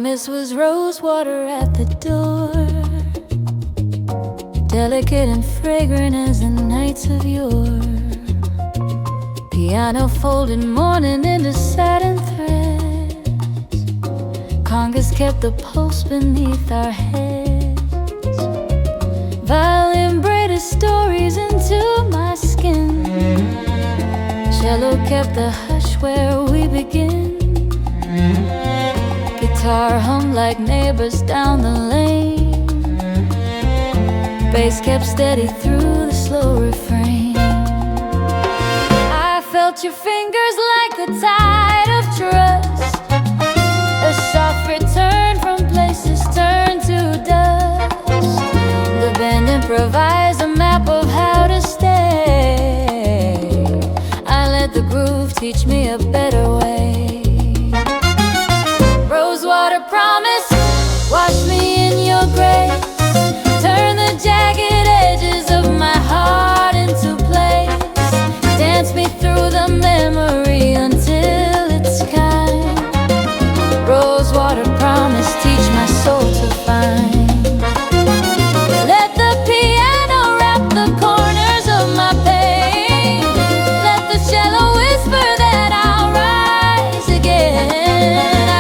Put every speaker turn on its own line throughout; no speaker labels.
promise was rose water at the door, delicate and fragrant as the nights of yore. Piano folded morning into satin threads, congas kept the pulse beneath our heads. Violin braided stories into my skin, cello kept the hush where we begin. Guitar hummed like neighbors down the lane, bass kept steady through the slow refrain. I felt your fingers like the tide of trust, a soft return from places turned to dust. The band improvised a map of how to stay. I let the groove teach me a better way. Rosewater promise, wash me in your grace, turn the jagged edges of my heart into place. Dance me through the memory until it's kind. Rosewater promise, teach my soul to find. Let the piano wrap the corners of my pain, let the cello whisper that I'll rise again.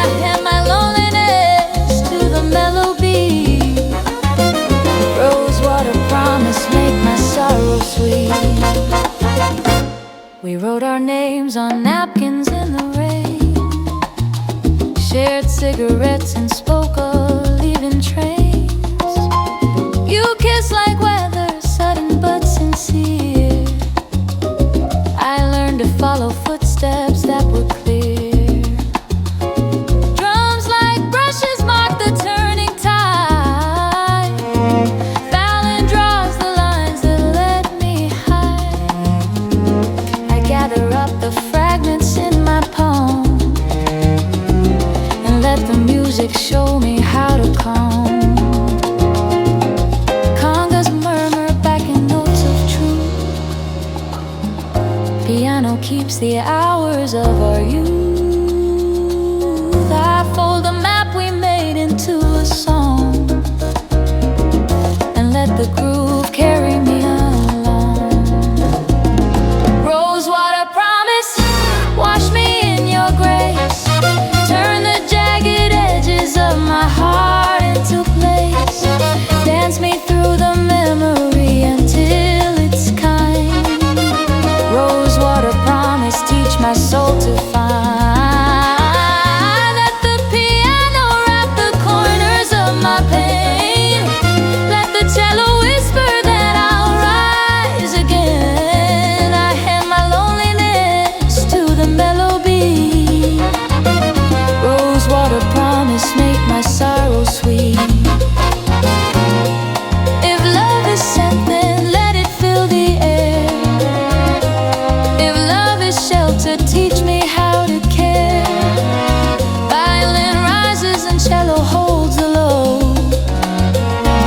I hand my loneliness to the melody. Rosewater promise, make my sorrow sweet. We wrote our names on napkins in the rain, shared cigarettes and spoke of leaving trains. You kissed like weather, sudden but sincere. I learned to follow footsteps that were clear. Drums like brushes mark the turning tide. Violin draws the lines that let me hide. I gather up the fragments in my palm and let the music show me how to calm. Congas murmur back in notes of truth. Piano keeps the hours of our youth. I fold the map we made into a song and let the groove carry me along. Rosewater promise, wash me in your grace, turn the jagged edges of my heart into place. Dance me through the memory until it's kind. Rosewater promise, teach my soul to find. Let the piano wrap the corners of my pain, let the cello whisper that I'll rise again. I hand my loneliness to the melody. Rosewater promise, make my sorrow sweet. If love is sent, then let it fill the air. If love is shelter, teach me how to care. Violin rises and cello holds the low.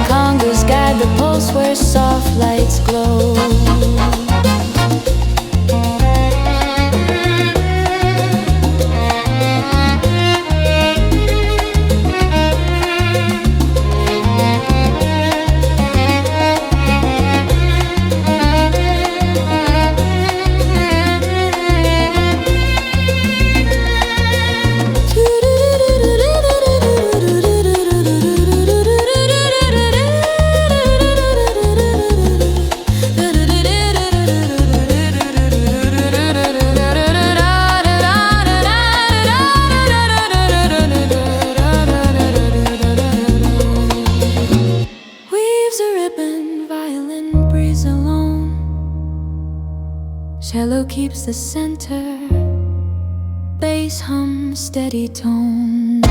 Congas guide the pulse where soft lights glow. Weaves a ribbon, violin breathes alone. Cello keeps the center, bass hum steady tone.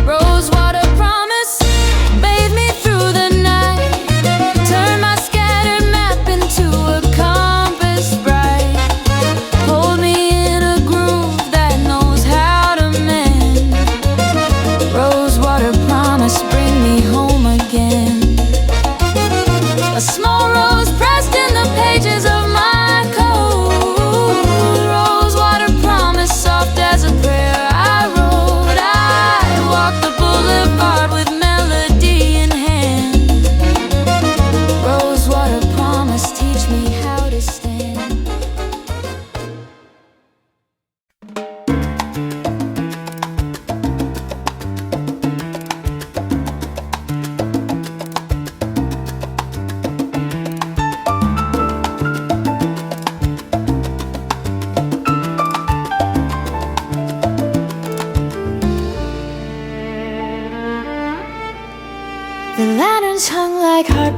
Rosewater promise, bathe me through the night, turn my scattered map into a compass bright. Hold me in a groove that knows how to mend. Rosewater promise, bring me home again. A small rose pressed in the pages of my code. Rosewater promise, soft as a prayer I wrote. I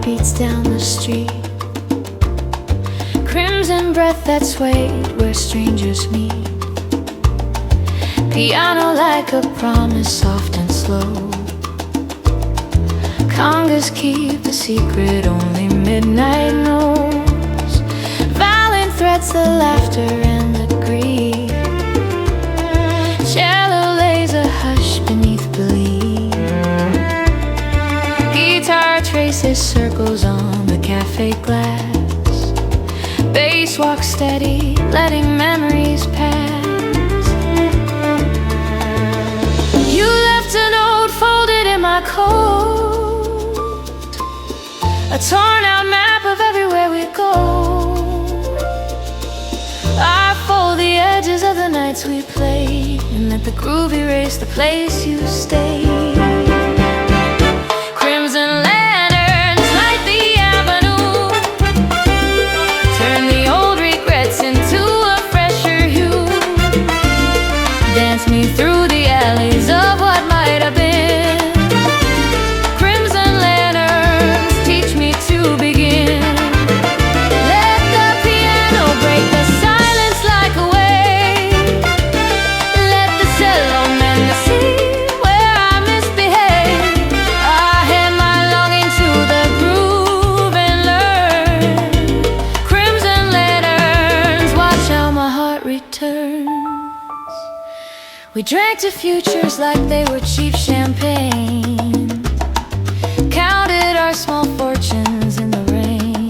beats down the street. Crimson breath that swayed where strangers meet. Piano like a promise, soft and slow. Congas keep the secret only midnight knows. Violin threats the laughter and the greed. Cello lays a hush beneath belief. Guitar traces circles on the cafe glass. Bass walks steady, letting memories pass. You left a note folded in my coat, a torn out map of everywhere we go. I fold the edges of the nights we played and let the groove erase the place you stayed. Crimson lanterns light the avenue, turn the old regrets into a fresher hue. Dance me through the alleys of what might have been. Crimson lanterns teach me to begin. Let the piano break the silence like a wave. Let the cello mend the scene where I misbehave. I hand my longing to the groove and learn. Crimson lanterns, watch how my heart returns. We drank to futures like they were cheap champagne, counted our small fortunes in the rain.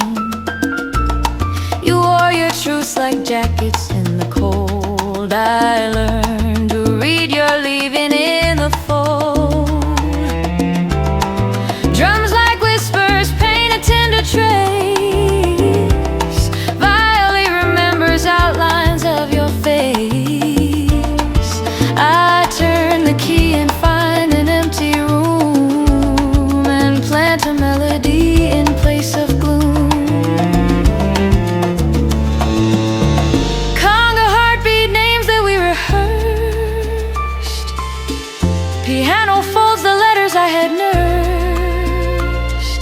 You wore your truths like jackets in the cold. I learned to read your leaving in the fold. Drums like whispers paint a tender trace. Violin remembers outlines of your face. I turn the key and find an empty room and plant a melody in place of gloom. Conga heartbeat names that we rehearsed. Piano folds the letters I had nursed.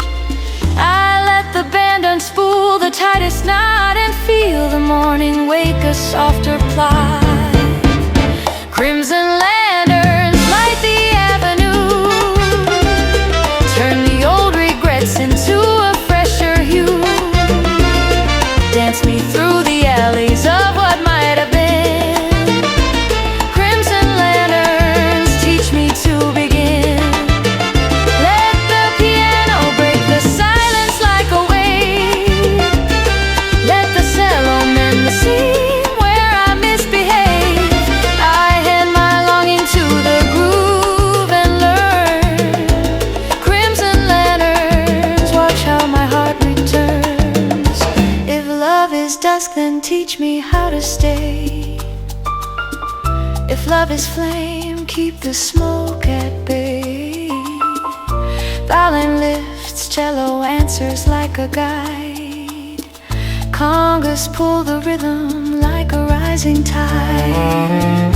I let the band unspool the tightest knot and feel the morning wake a softer plot. Crimson lanterns light the avenue, turn the old regrets into a fresher hue. Dance me through the alleys of what might have been. Crimson lanterns teach me to begin. Let the piano break the silence like a wave. Let the cello mend the scene where I misbehave. I hand my longing to the groove and learn. Crimson lanterns, watch how my heart returns. If love is dusk, then teach me how to stay. If love is flame, keep the smoke at bay. Violin lifts, cello answers like a guide. Congas pull the rhythm like a rising tide.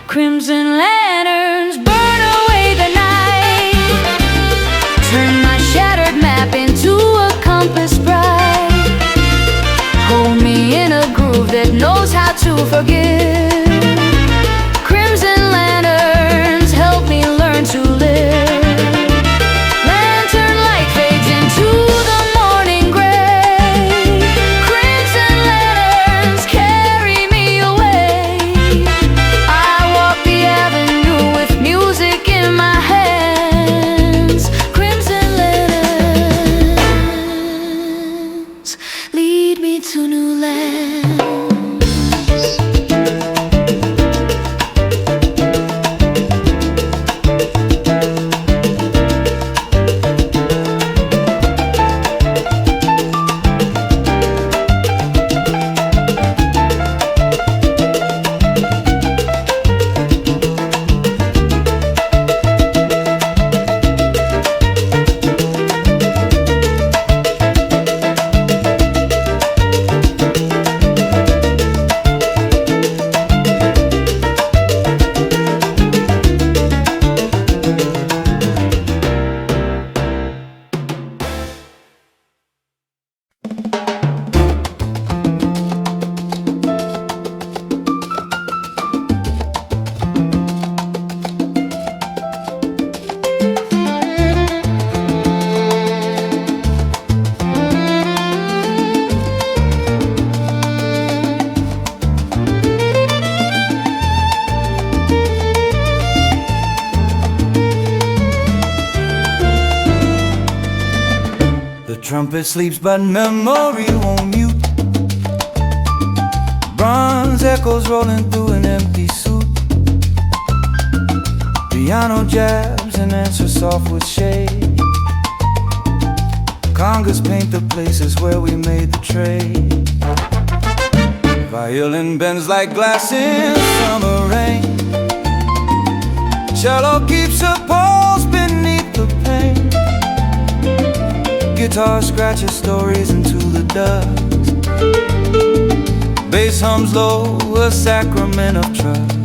Crimson lanterns burn away the night, turn my shattered map into a compass bright. Hold me in a groove that knows how to forgive. Crimson lanterns help me learn to live. Lantern light fades into the morning gray. Crimson lanterns carry me away. I
The trumpet sleeps but memory won't mute. Bronze echoes rolling through an empty suit. Piano jabs and answers soft with shade. Congas paint the places where we made the trade. Violin bends like glass in summer rain. Cello keeps a pulse beneath the pain. Guitar scratches stories into the dust. Bass hums low, a sacrament of trust.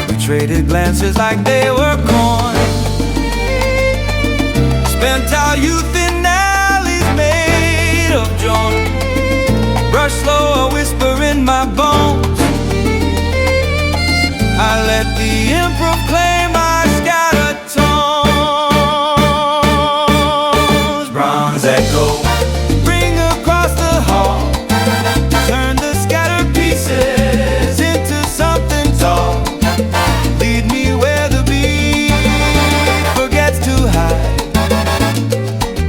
We traded glances like they were coins. Spent our youth in alleys made of joy. Brush slow, a whisper in my bones. I let the improv claim our scattered tones. Bronze echo ring across the hall. Turn the scattered pieces into something tall. Lead me where the beat forgets to hide.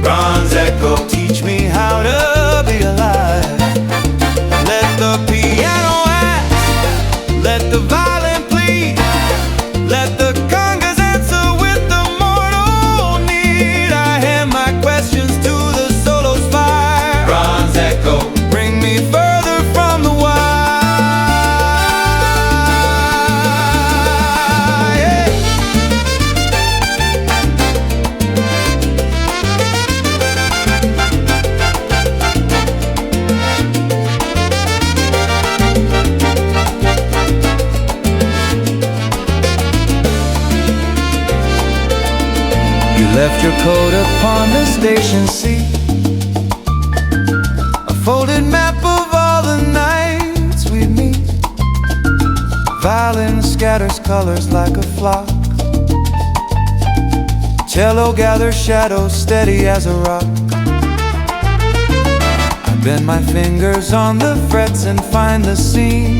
Bronze echo, teach me how to be alive. Let the piano ask, let the violin plead, let the congas answer with the mortal need. I hand my questions to the solo's fire. Bronze echo, bring me further from the wire. Yeah. You left your coat upon the station seat, a folded map of all the nights we'd meet. Violin scatters colors like a flock. Cello gathers shadows steady as a rock. I bend my fingers on the frets and find the scene.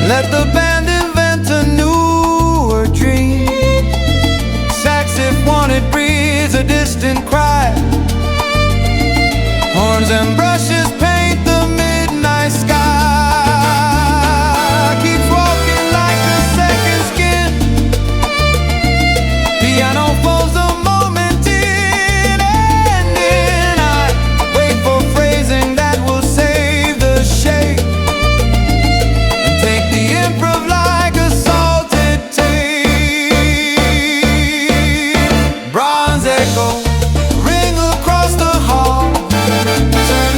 Let the band invent a newer dream. Sax if wanted breathes a distant cry. Horns and brushes paint the midnight sky. Keeps walking like a second skin. Piano folds a moment in and in. I wait for phrasing that will save the shape and take the improv like a salted tape. Bronze echo ring across the hall. Turn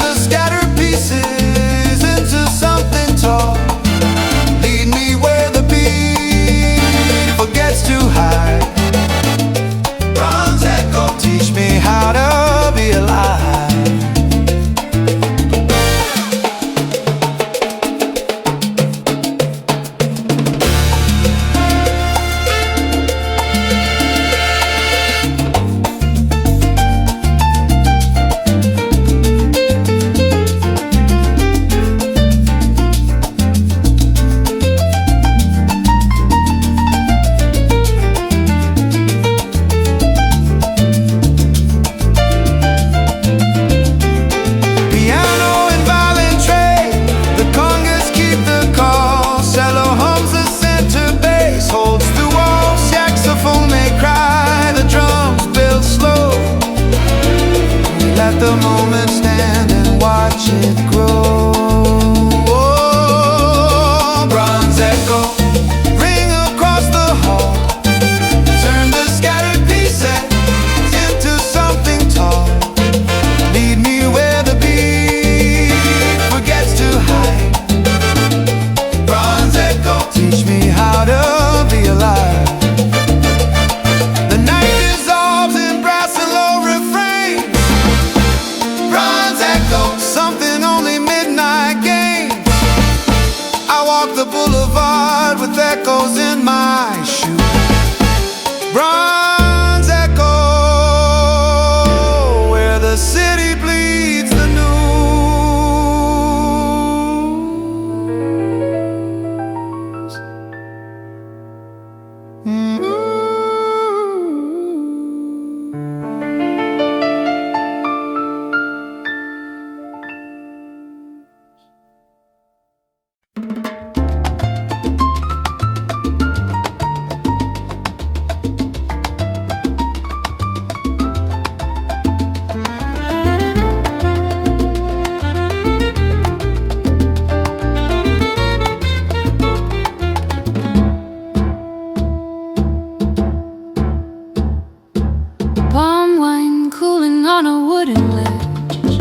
Palm wine cooling on a wooden ledge.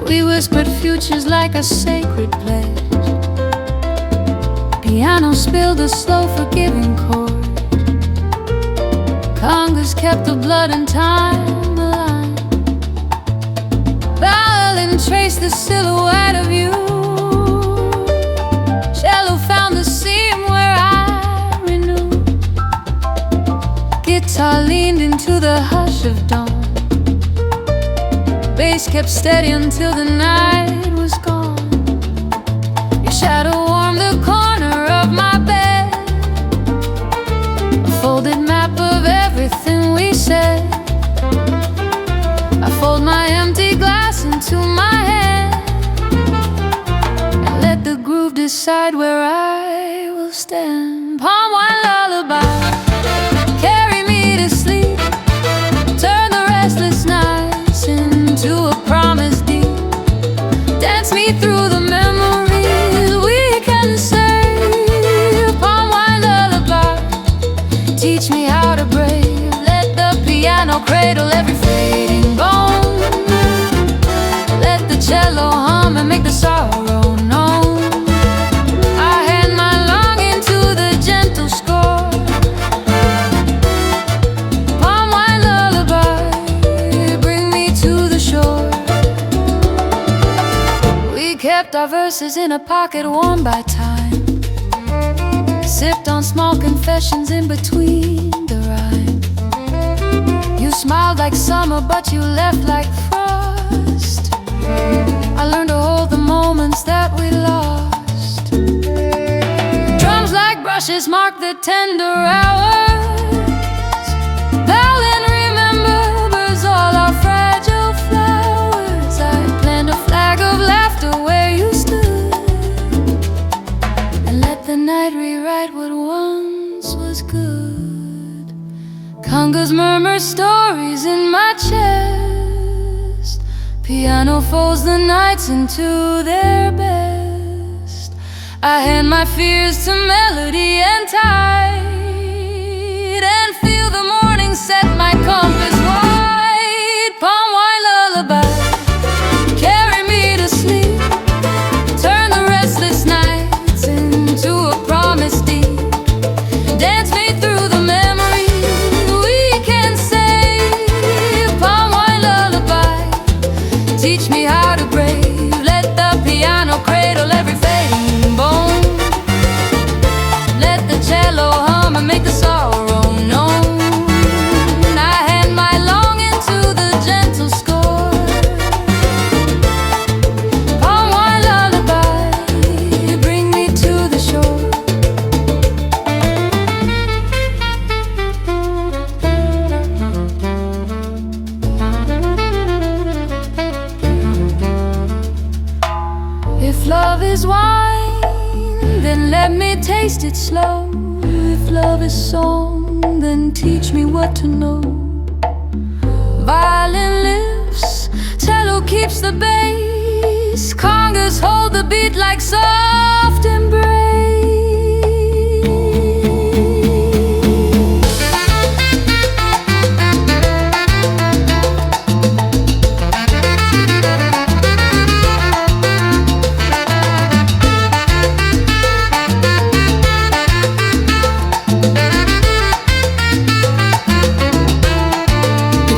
We whispered futures like a sacred pledge. Piano spilled a slow forgiving chord. Congas kept the blood and time alive. Violin traced the silhouette of you. Cello found the seam where I renewed. Guitar leaned into the hush of dawn. Bass kept steady until the night was gone. Your shadow warmed the corner of my bed, a folded map of everything we said. I fold my empty glass into my hand and let the groove decide where I will stand. Palm wine lullaby, carry me to sleep. Turn the restless nights into a promise deep. Dance me through the memories we can save. Palm wine lullaby, teach me how to brave. Let the piano cradle every fading bone. Let the cello hum and make the sorrow known. I hand my longing to the gentle score. Palm wine lullaby, bring me to the shore. We kept our verses in a pocket warmed by time. Sipped on small confessions in between the rhyme. You smiled like summer, but you left like frost. I learned to hold the moments that we lost. Drums like brushes mark the tender hours. Violin remembers all our fragile flowers. I planned a flag of laughter where you stood, and let the night rewrite what once was good. Congas murmur stories in my chest. Piano folds the nights into their best. I hand my fears to melody and tide, and feel the morning set my compass wide. Palm wine lullaby, carry me to sleep. Turn the restless nights into a promise deep. Dance me through the memories we can save. Palm wine lullaby, teach me how to brave. Let the piano cradle every fading bone. Let the cello hum and make the sorrow known. I hand my longing to the gentle score. Palm wine lullaby, bring me to the shore. If love is wine, then let me taste it slow. If love is song, then teach me what to know. Violin lifts, cello keeps the bass. Congas hold the beat like soft embrace.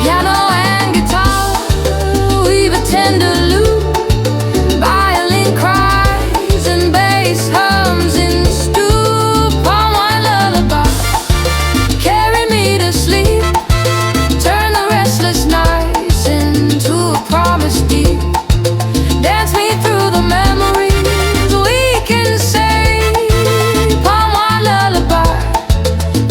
Piano and guitar weave a tender loop. Violin cries and bass hums in stew. Palm wine lullaby, carry me to sleep. Turn the restless nights into a promise deep. Dance me through the memories we can save. Palm wine lullaby,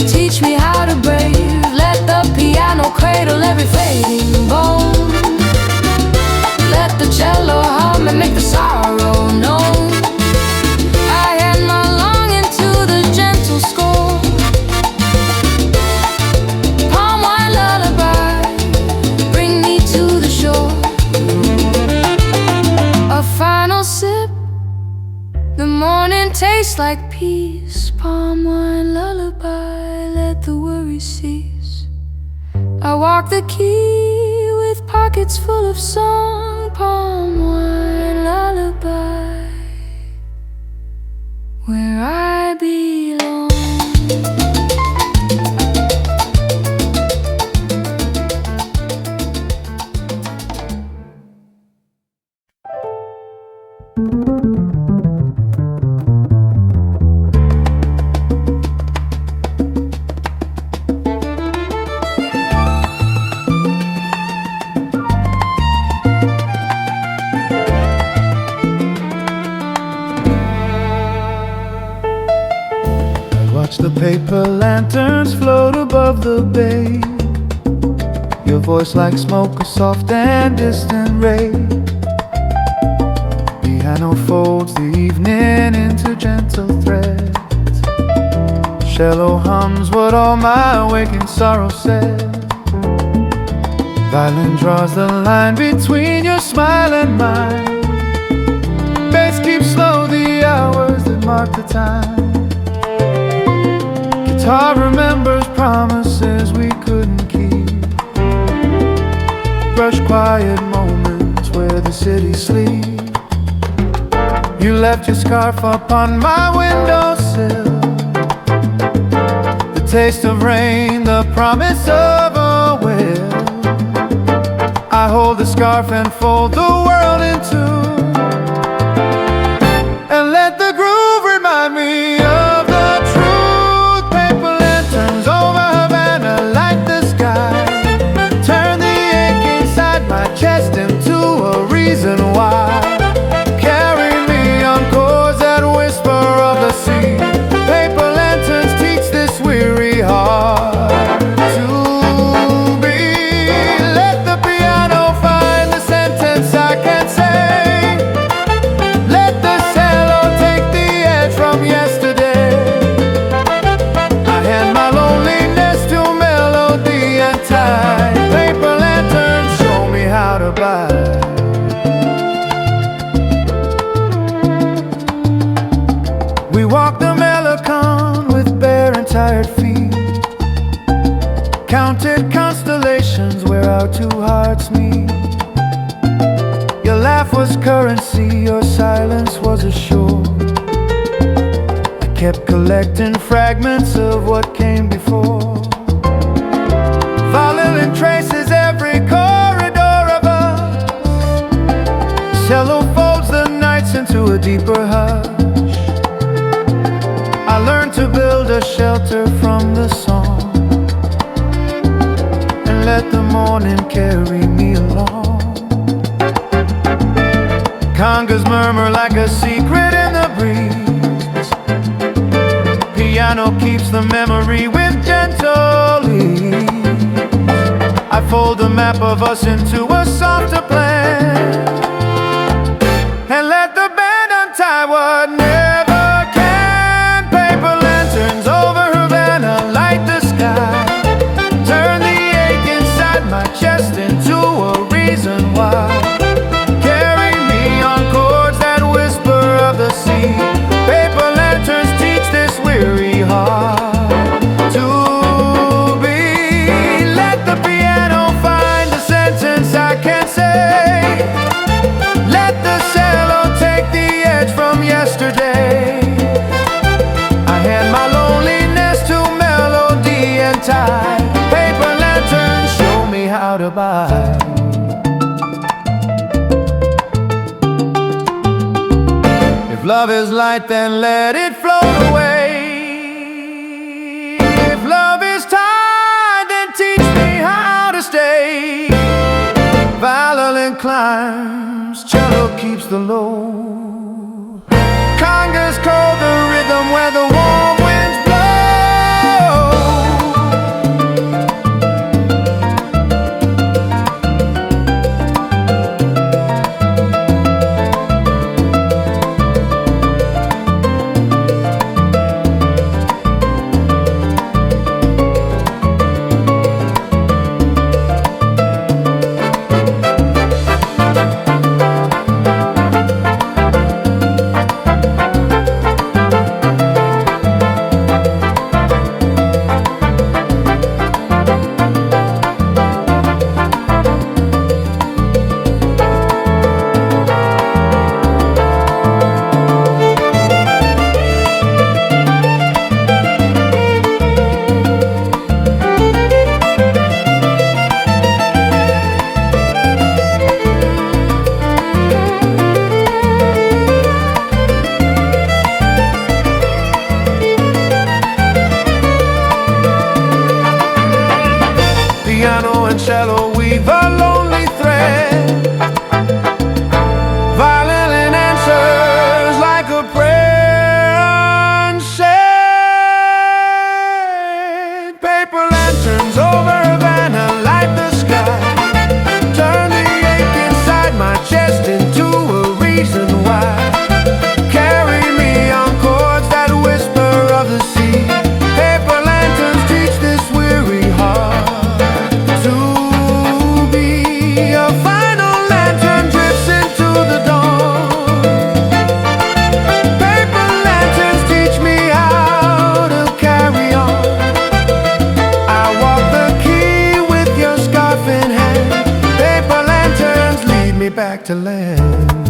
teach me how to brave. Let the piano cradle every fading bone. Let the cello hum and make the sorrow known. I hand my longing to the gentle score. Palm wine lullaby, bring me to the shore. A final sip, the morning tastes like peace. Palm wine lullaby, let the worry cease. I walk the quay with pockets full of song, palm wine, lullaby, where I belong.
The paper lanterns float above the bay. Your voice like smoke, a soft and distant ray. Piano folds the evening into gentle threads. Cello hums what all my waking sorrow said. Violin draws the line between your smile and mine. Bass keeps slow the hours that mark the time. Guitar remembers promises we couldn't keep. Brush quiet moments where the city sleeps. You left your scarf upon my windowsill. The taste of rain, the promise of a will. I hold the scarf and fold the world in two, and let the groove remind me of the truth. Paper lanterns over Havana light the sky. Turn the ache inside my chest into a reason why. Carry me on chords that whisper of the sea. Paper lanterns teach this weary heart to be. Let the piano find the sentence I can't say. Let the cello take the edge from yesterday. I hand my loneliness to melody and time. Paper lanterns show me how to buy. We walk the Malecon with bare and tired feet. Counted constellations where our two hearts meet. Your laugh was currency, your silence was a shore. I kept collecting fragments of what came before. Violin traces every corridor of us. Cello folds the nights into a deeper hush. I learned to build a shelter from the song, and let the morning carry me along. Congas murmur like a secret in the breeze. Piano keeps the memory with gentle ease. I fold the map of us into a softer plan, and let the band untie what never can. Paper lanterns over Havana light the sky. Turn the ache inside my chest into a reason why. Carry me on chords that whisper of the sea. Paper lanterns teach this weary heart to be. Let the piano find the sentence I can't say. Let the cello take the edge from yesterday. I hand my loneliness to melody and time. Paper lanterns show me how to buy. If love is light, then let it float away. If love is tide, then teach me how to stay. Violin climbs, cello keeps the low. Congas call the rhythm where the warm winds blow. Piano and cello weave a lonely thread. Violin answers like a prayer unsaid. Paper lanterns over Havana light the sky. Turn the ache inside my chest into a reason why. Carry me on chords that whisper of the sea. Paper lanterns teach this weary heart to be. A final lantern drifts into the dawn. Paper lanterns teach me how to carry on. I walk the key with your scarf in hand. Paper lanterns lead me back to land.